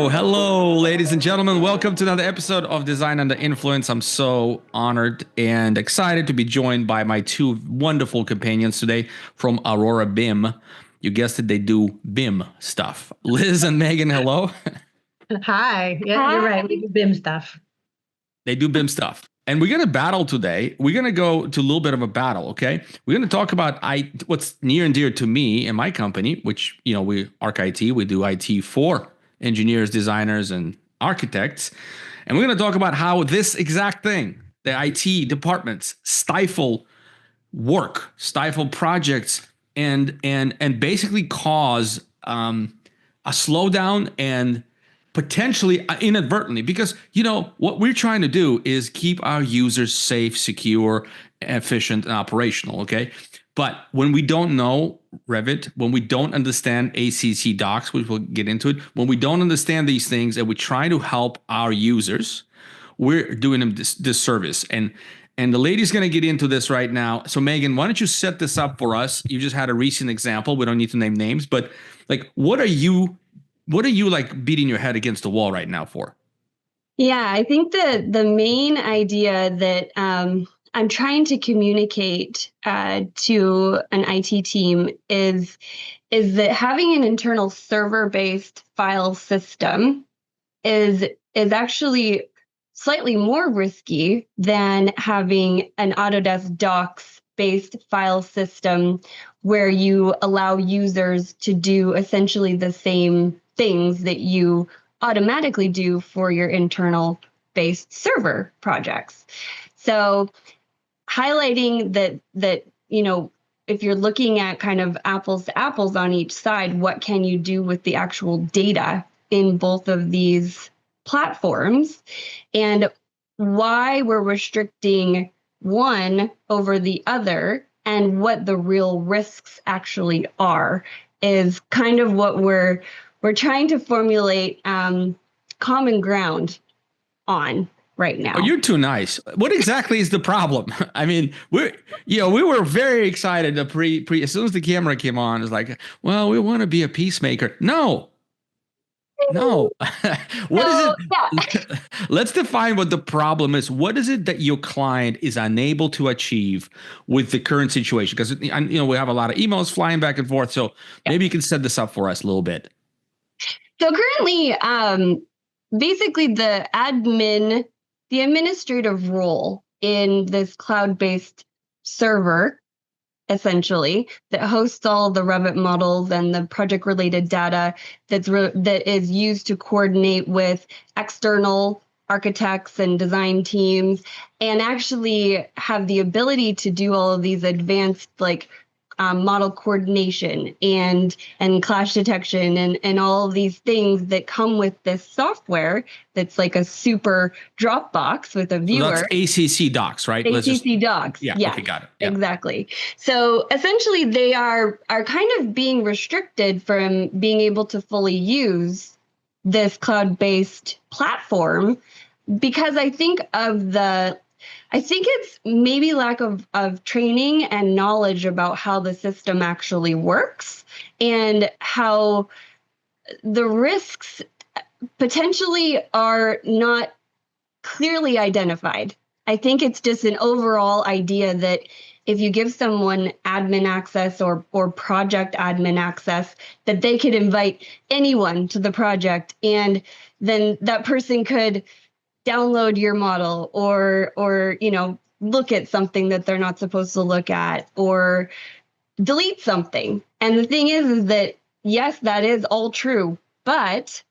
Hello, ladies and gentlemen. Welcome to another episode of Design Under Influence. I'm so honored and excited to be joined by my two wonderful companions today from Aurora BIM. You guessed it, they do BIM stuff. Liz and Megan, hello. Hi. Yeah, you're right. We do BIM stuff. They do BIM stuff. And we're going to battle today. We're going to go to a little bit of a battle, okay? We're going to talk about what's near and dear to me and my company, which, we Arc IT, we do IT for engineers, designers, and architects. And we're going to talk about how this exact thing, the IT departments, stifle work, stifle projects, and basically cause a slowdown and potentially inadvertently, because what we're trying to do is keep our users safe, secure, efficient, and operational. Okay, but when we don't know Revit, when we don't understand ACC docs, which we'll get into it, when we don't understand these things and we try to help our users, we're doing them disservice. And the lady's going to get into this right now. So Megan, why don't you set this up for us? You just had a recent example. We don't need to name names, but like, what are you like beating your head against the wall right now for? Yeah, I think the main idea that I'm trying to communicate to an IT team is that having an internal server-based file system is actually slightly more risky than having an Autodesk docs-based file system where you allow users to do essentially the same things that you automatically do for your internal based server projects. So highlighting that if you're looking at kind of apples to apples on each side, what can you do with the actual data in both of these platforms, and why we're restricting one over the other, and what the real risks actually are, is kind of what we're trying to formulate common ground on right now. Oh, you're too nice. What exactly is the problem? I mean, we were very excited to pre as soon as the camera came on. It's like, well, we want to be a peacemaker. No. What is it? Yeah. Let's define what the problem is. What is it that your client is unable to achieve with the current situation? Because we have a lot of emails flying back and forth. So maybe you can set this up for us a little bit. So currently, basically the administrative role in this cloud-based server, essentially, that hosts all the Revit models and the project-related data that is used to coordinate with external architects and design teams, and actually have the ability to do all of these advanced model coordination and clash detection and all of these things that come with this software that's like a super Dropbox with a viewer. So that's ACC docs, right? ACC docs. Yeah. Okay, got it. Yeah. Exactly. So essentially they are kind of being restricted from being able to fully use this cloud-based platform, because I think it's maybe lack of training and knowledge about how the system actually works and how the risks potentially are not clearly identified. I think it's just an overall idea that if you give someone admin access or project admin access, that they could invite anyone to the project, and then that person could download your model or look at something that they're not supposed to look at, or delete something. And the thing is that, yes, that is all true, but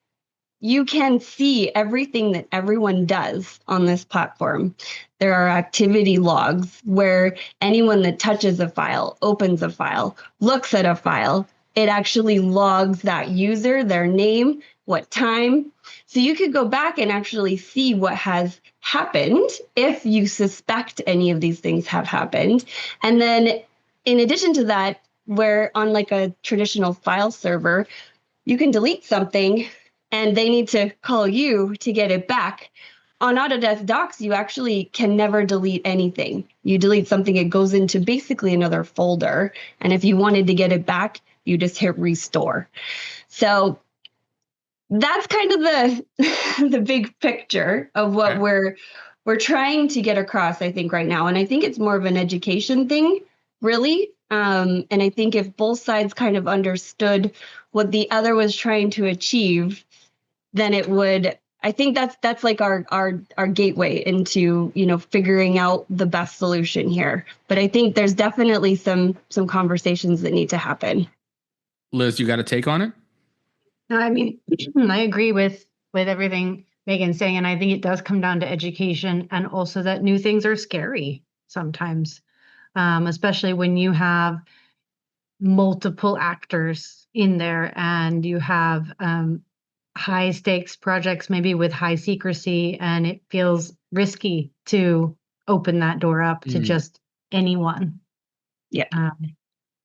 you can see everything that everyone does on this platform. There are activity logs where anyone that touches a file, opens a file, looks at a file, it actually logs that user, their name, what time. So you could go back and actually see what has happened if you suspect any of these things have happened. And then in addition to that, where on like a traditional file server, you can delete something and they need to call you to get it back. On Autodesk Docs, you actually can never delete anything. You delete something, it goes into basically another folder. And if you wanted to get it back, you just hit restore. So that's kind of the the big picture of what Okay. we're trying to get across, I think, right now. And I think it's more of an education thing, really. And I think if both sides kind of understood what the other was trying to achieve, then it would. I think that's like our gateway into, figuring out the best solution here. But I think there's definitely some conversations that need to happen. Liz, you got a take on it? No, I mean, I agree with everything Megan's saying, and I think it does come down to education, and also that new things are scary sometimes, especially when you have multiple actors in there and you have high stakes projects, maybe with high secrecy, and it feels risky to open that door up to just anyone. Yeah.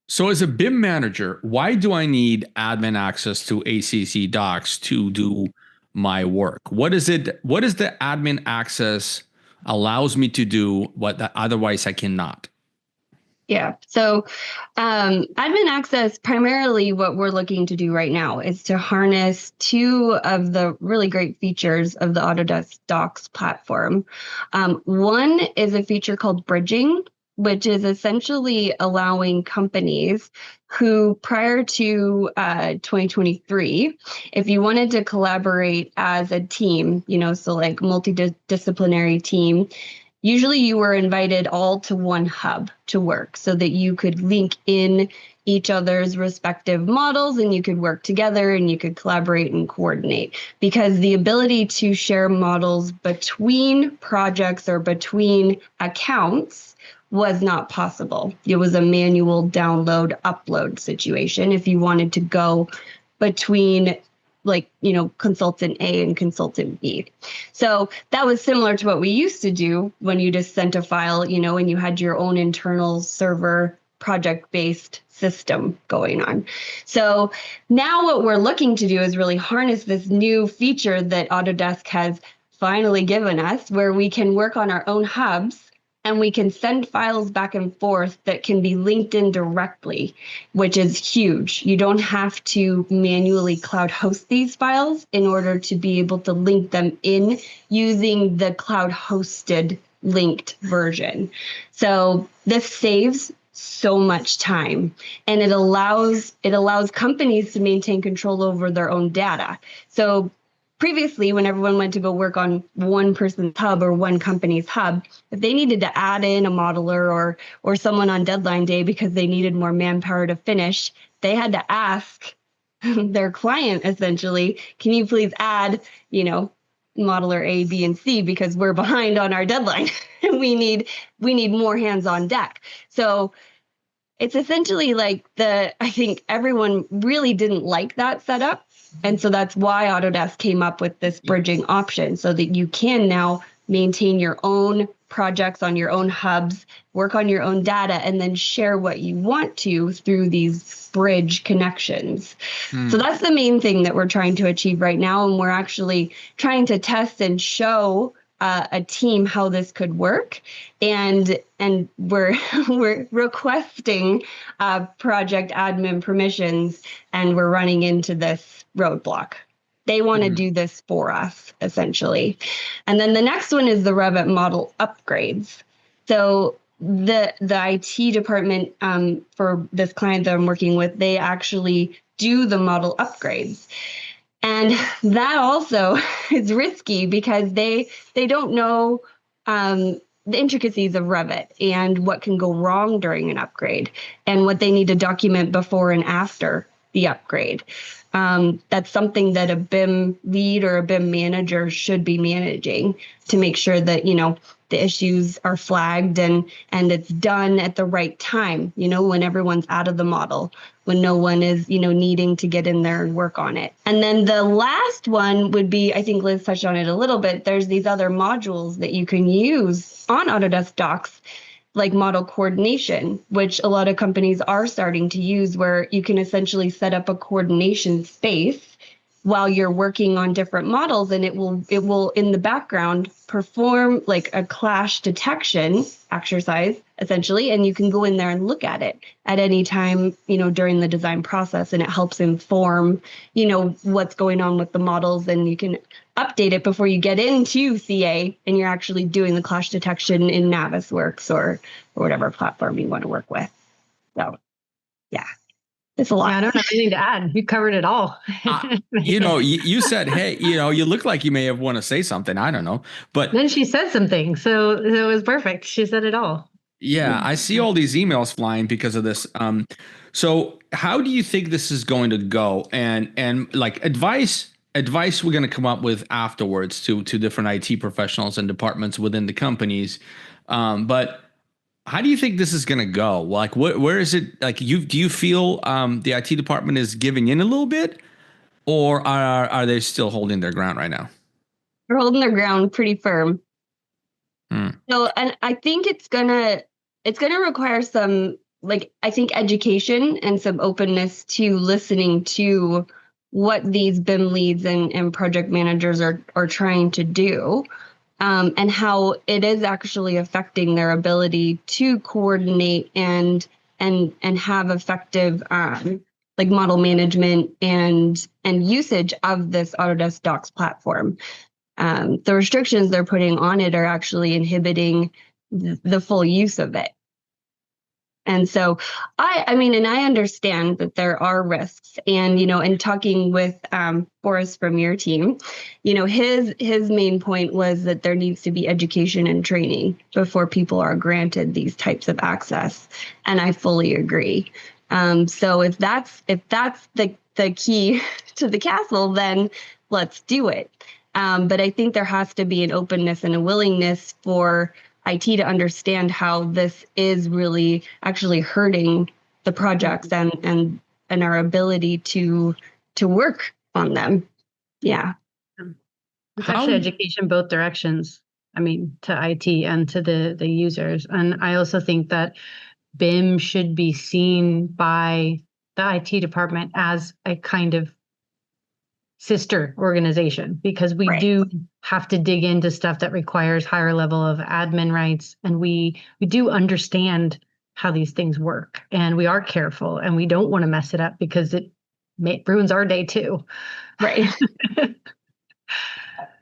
So as a BIM manager, why do I need admin access to ACC docs to do my work? What is it? What is the admin access allows me to do what otherwise I cannot? Yeah. So admin access, primarily what we're looking to do right now is to harness two of the really great features of the Autodesk Docs platform. One is a feature called bridging, which is essentially allowing companies who, prior to 2023, if you wanted to collaborate as a team, so like multidisciplinary team, usually you were invited all to one hub to work so that you could link in each other's respective models and you could work together and you could collaborate and coordinate, because the ability to share models between projects or between accounts was not possible. It was a manual download upload situation if you wanted to go between consultant A and consultant B. So that was similar to what we used to do when you just sent a file, and you had your own internal server project-based system going on. So now what we're looking to do is really harness this new feature that Autodesk has finally given us, where we can work on our own hubs and we can send files back and forth that can be linked in directly, which is huge. You don't have to manually cloud host these files in order to be able to link them in using the cloud hosted linked version. So this saves so much time, and it allows companies to maintain control over their own data. So previously, when everyone went to go work on one person's hub or one company's hub, if they needed to add in a modeler or someone on deadline day because they needed more manpower to finish, they had to ask their client, essentially, can you please add, modeler A, B, and C, because we're behind on our deadline. we need more hands on deck. So it's essentially like I think everyone really didn't like that setup. And so that's why Autodesk came up with this bridging option, so that you can now maintain your own projects on your own hubs, work on your own data, and then share what you want to through these bridge connections. So that's the main thing that we're trying to achieve right now. And we're actually trying to test and show a team how this could work, and we're requesting project admin permissions, and we're running into this roadblock. They want to do this for us, essentially. And then the next one is the Revit model upgrades. So the IT department for this client that I'm working with, they actually do the model upgrades. And that also is risky because they don't know the intricacies of Revit and what can go wrong during an upgrade and what they need to document before and after the upgrade. That's something that a BIM lead or a BIM manager should be managing to make sure that, the issues are flagged and it's done at the right time, when everyone's out of the model, when no one is, needing to get in there and work on it. And then the last one would be, I think Liz touched on it a little bit, there's these other modules that you can use on Autodesk Docs, like model coordination, which a lot of companies are starting to use, where you can essentially set up a coordination space while you're working on different models, and it will in the background perform like a clash detection exercise essentially, and you can go in there and look at it at any time, during the design process, and it helps inform, what's going on with the models, and you can update it before you get into CA and you're actually doing the clash detection in Navisworks or whatever platform you want to work with. So, yeah. It's a lot. Yeah, I don't have anything to add. You covered it all. You said, hey, you look like you may have want to say something. I don't know. But then she said something. So it was perfect. She said it all. Yeah, I see all these emails flying because of this. So how do you think this is going to go? And like advice we're going to come up with afterwards to different IT professionals and departments within the companies. But how do you think this is going to go? Like, where is it? Like, do you feel the IT department is giving in a little bit, or are they still holding their ground right now? They're holding their ground pretty firm. Hmm. So, and I think it's gonna require some, I think, education and some openness to listening to what these BIM leads and project managers are trying to do. And how it is actually affecting their ability to coordinate and have effective model management and usage of this Autodesk Docs platform. The restrictions they're putting on it are actually inhibiting the full use of it. And so I mean, and I understand that there are risks, and, in talking with Boris from your team, his main point was that there needs to be education and training before people are granted these types of access. And I fully agree. So if that's the key to the castle, then let's do it. But I think there has to be an openness and a willingness for IT to understand how this is really actually hurting the projects and our ability to work on them. Yeah. It's actually education both directions. I mean, to IT and to the users. And I also think that BIM should be seen by the IT department as a kind of sister organization, because we do have to dig into stuff that requires higher level of admin rights, and we do understand how these things work, and we are careful, and we don't want to mess it up because it ruins our day too. Right.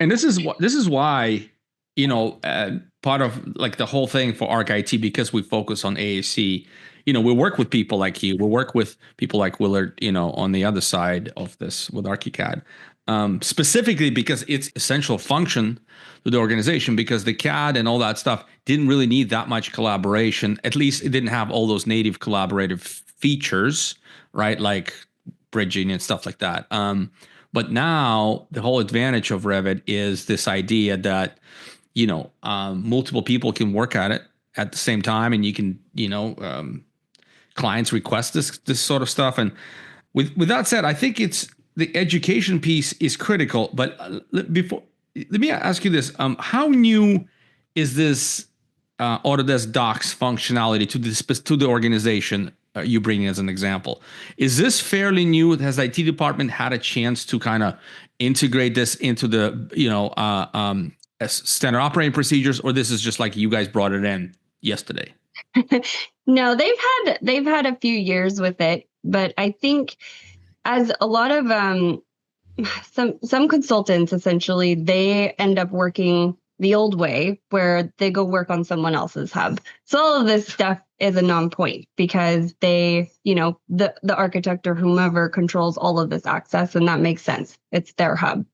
And this is why, part of like the whole thing for Arc IT, because we focus on AAC, we work with people like you. We work with people like Willard, on the other side of this with ArchiCAD, specifically because it's essential function to the organization, because the CAD and all that stuff didn't really need that much collaboration. At least it didn't have all those native collaborative features, right? Like bridging and stuff like that. But now the whole advantage of Revit is this idea that, multiple people can work at it at the same time, and you can, clients request this sort of stuff. And with that said, I think it's the education piece is critical. But let me ask you this: how new is this Autodesk Docs functionality to the organization? You bring as an example. Is this fairly new? Has the IT department had a chance to kind of integrate this into the standard operating procedures, or this is just like you guys brought it in yesterday? No, they've had a few years with it, but I think as a lot of some consultants, essentially, they end up working the old way where they go work on someone else's hub. So all of this stuff is a non-point, because they, the architect or whomever controls all of this access, and that makes sense. It's their hub.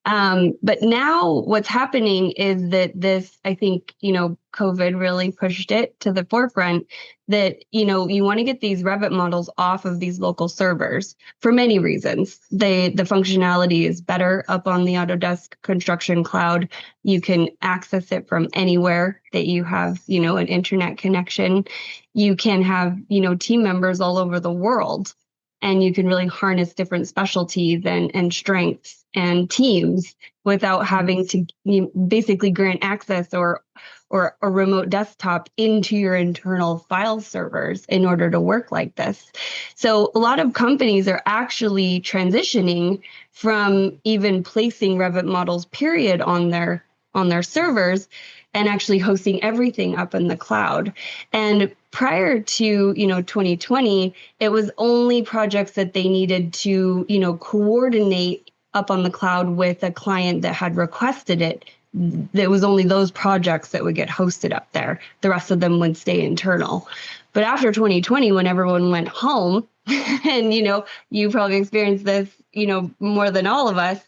But now what's happening is that this, I think, COVID really pushed it to the forefront that, you want to get these Revit models off of these local servers for many reasons. The functionality is better up on the Autodesk Construction Cloud. You can access it from anywhere that you have, an internet connection. You can have, team members all over the world, and you can really harness different specialties and strengths and teams without having to basically grant access or a remote desktop into your internal file servers in order to work like this. So a lot of companies are actually transitioning from even placing Revit models period on their on their servers and actually hosting everything up in the cloud. And prior to, 2020, it was only projects that they needed to, coordinate up on the cloud with a client that had requested it. It was only those projects that would get hosted up there. The rest of them would stay internal. But after 2020, when everyone went home, and, you probably experienced this, more than all of us,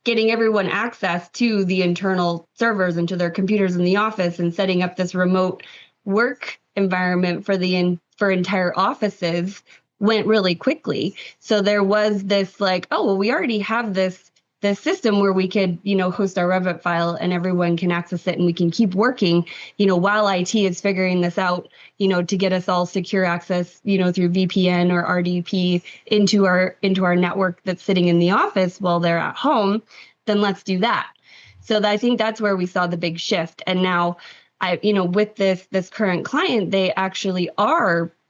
getting everyone access to the internal servers and to their computers in the office and setting up this remote work environment for entire offices went really quickly. So there was this like, oh, well, we already have this system where we could, host our Revit file and everyone can access it and we can keep working, while IT is figuring this out, to get us all secure access, through VPN or RDP into our network that's sitting in the office while they're at home, then let's do that. So I think that's where we saw the big shift. And now with this current client, they actually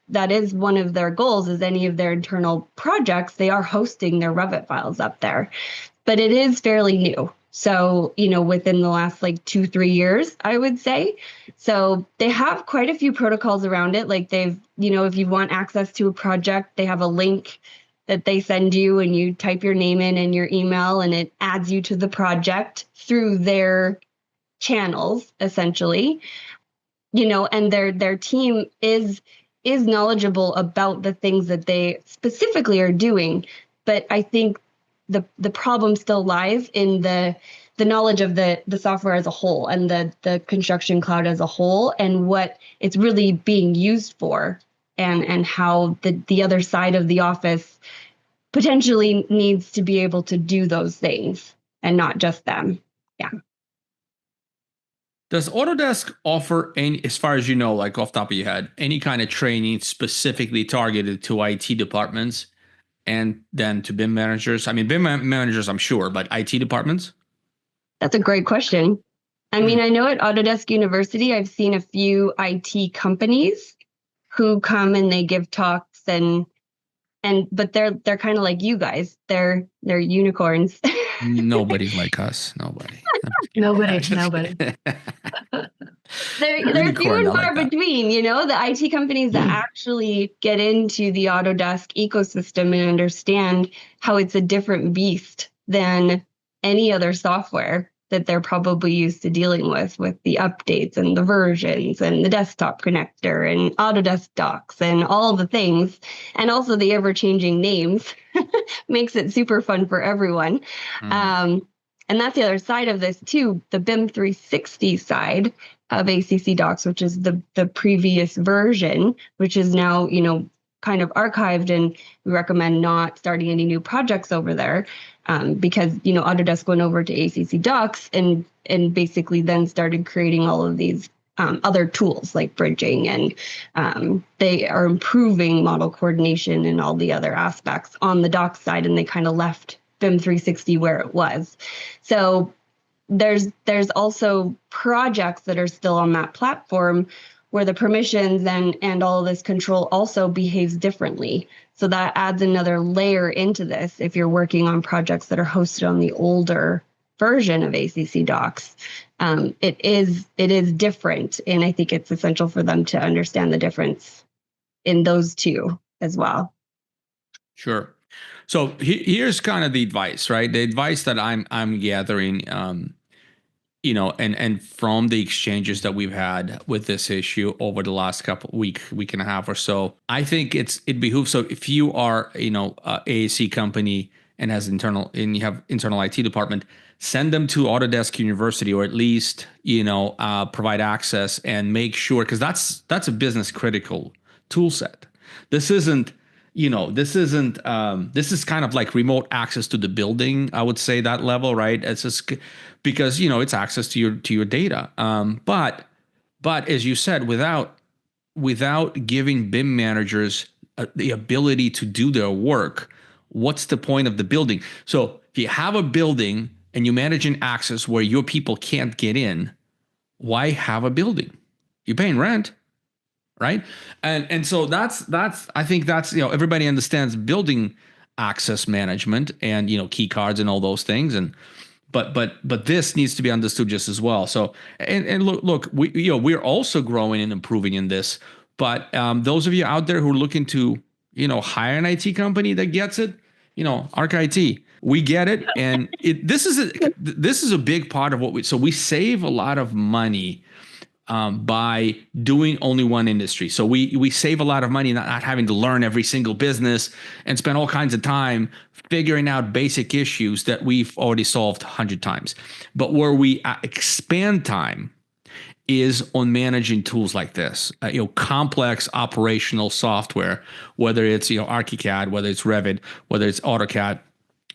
that is one of their goals, is any of their internal projects, they are hosting their Revit files up there. But it is fairly new. So, within the last 2-3 years, I would say. So they have quite a few protocols around it. Like if you want access to a project, they have a link that they send you and you type your name in and your email and it adds you to the project through their channels, essentially. And their team is knowledgeable about the things that they specifically are doing. But I think the problem still lies in the knowledge of the software as a whole and the construction cloud as a whole and what it's really being used for and how the other side of the office potentially needs to be able to do those things and not just them. Yeah. Does Autodesk offer any, as far as you know, like off the top of your head, any kind of training specifically targeted to IT departments? And then to BIM managers? I mean, BIM managers, I'm sure, but IT departments? That's a great question. I mean, I know at Autodesk University, I've seen a few IT companies who come and they give talks but they're kind of like you guys. They're unicorns. Nobody's like us. Nobody. Nobody. They're few and far between, the IT companies that actually get into the Autodesk ecosystem and understand how it's a different beast than any other software that they're probably used to dealing with the updates and the versions and the desktop connector and Autodesk docs and all the things. And also the ever-changing names makes it super fun for everyone. And that's the other side of this too, the BIM 360 side of ACC Docs, which is the previous version, which is now, kind of archived, and we recommend not starting any new projects over there because, Autodesk went over to ACC Docs and basically then started creating all of these other tools like bridging, and they are improving model coordination and all the other aspects on the Docs side, and they kind of left BIM 360 where it was. So there's also projects that are still on that platform where the permissions and all of this control also behaves differently. So that adds another layer into this if you're working on projects that are hosted on the older version of ACC Docs. It is different, and I think it's essential for them to understand the difference in those two as well. Sure. So here's kind of the advice, right? The advice that I'm gathering, and from the exchanges that we've had with this issue over the last week and a half or so, I think it behooves. So if you are, a AAC company and you have internal IT department, send them to Autodesk University, or at least, provide access and make sure, because that's a business critical tool set. This isn't this is kind of like remote access to the building. I would say that level, right? It's just because, it's access to your data. But as you said, without giving BIM managers the ability to do their work, what's the point of the building? So if you have a building and you manage an access where your people can't get in, why have a building? You're paying rent. Right. And so that's I think that's, everybody understands building access management and, key cards and all those things. but this needs to be understood just as well. So and look, we're also growing and improving in this. But those of you out there who are looking to hire an IT company that gets it, Arc IT, we get it, and this is a big part of what we save a lot of money by doing only one industry. So we save a lot of money not having to learn every single business and spend all kinds of time figuring out basic issues that we've already solved 100 times. But where we expand time is on managing tools like this, complex operational software, whether it's ArchiCAD, whether it's Revit, whether it's AutoCAD,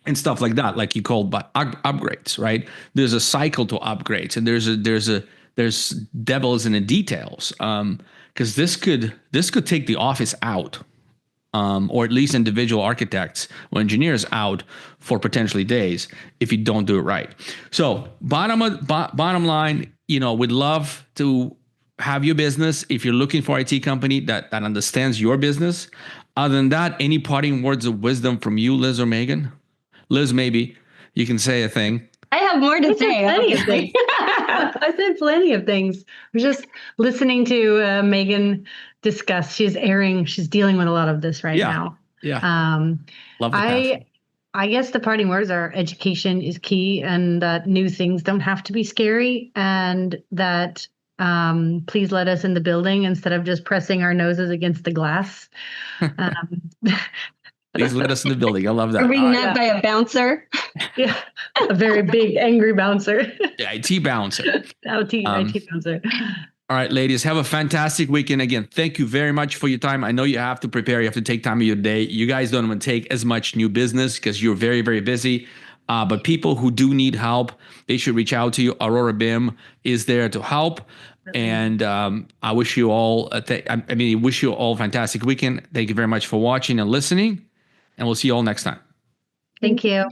and stuff like that, like you called upgrades, right? There's a cycle to upgrades, and there's devils in the details, because this could take the office out, or at least individual architects or engineers out for potentially days if you don't do it right. So bottom line, we'd love to have your business if you're looking for an IT company that understands your business. Other than that, any parting words of wisdom from you, Liz or Megan? Liz, maybe you can say a thing. I have more to say. I said plenty of things. I was just listening to Megan discuss. She's dealing with a lot of this right now. Yeah. Love the passion. I guess the parting words are education is key, and that new things don't have to be scary, and that please let us in the building instead of just pressing our noses against the glass. Please let us in the building. I love that. Reading that by a bouncer. Yeah, a very big, angry bouncer. Yeah, IT bouncer. IT bouncer. All right, ladies, have a fantastic weekend. Again, thank you very much for your time. I know you have to prepare. You have to take time of your day. You guys don't want to take as much new business because you're very, very busy. But people who do need help, they should reach out to you. Aurora BIM is there to help. And I wish you all wish you all a fantastic weekend. Thank you very much for watching and listening. And we'll see you all next time. Thank you.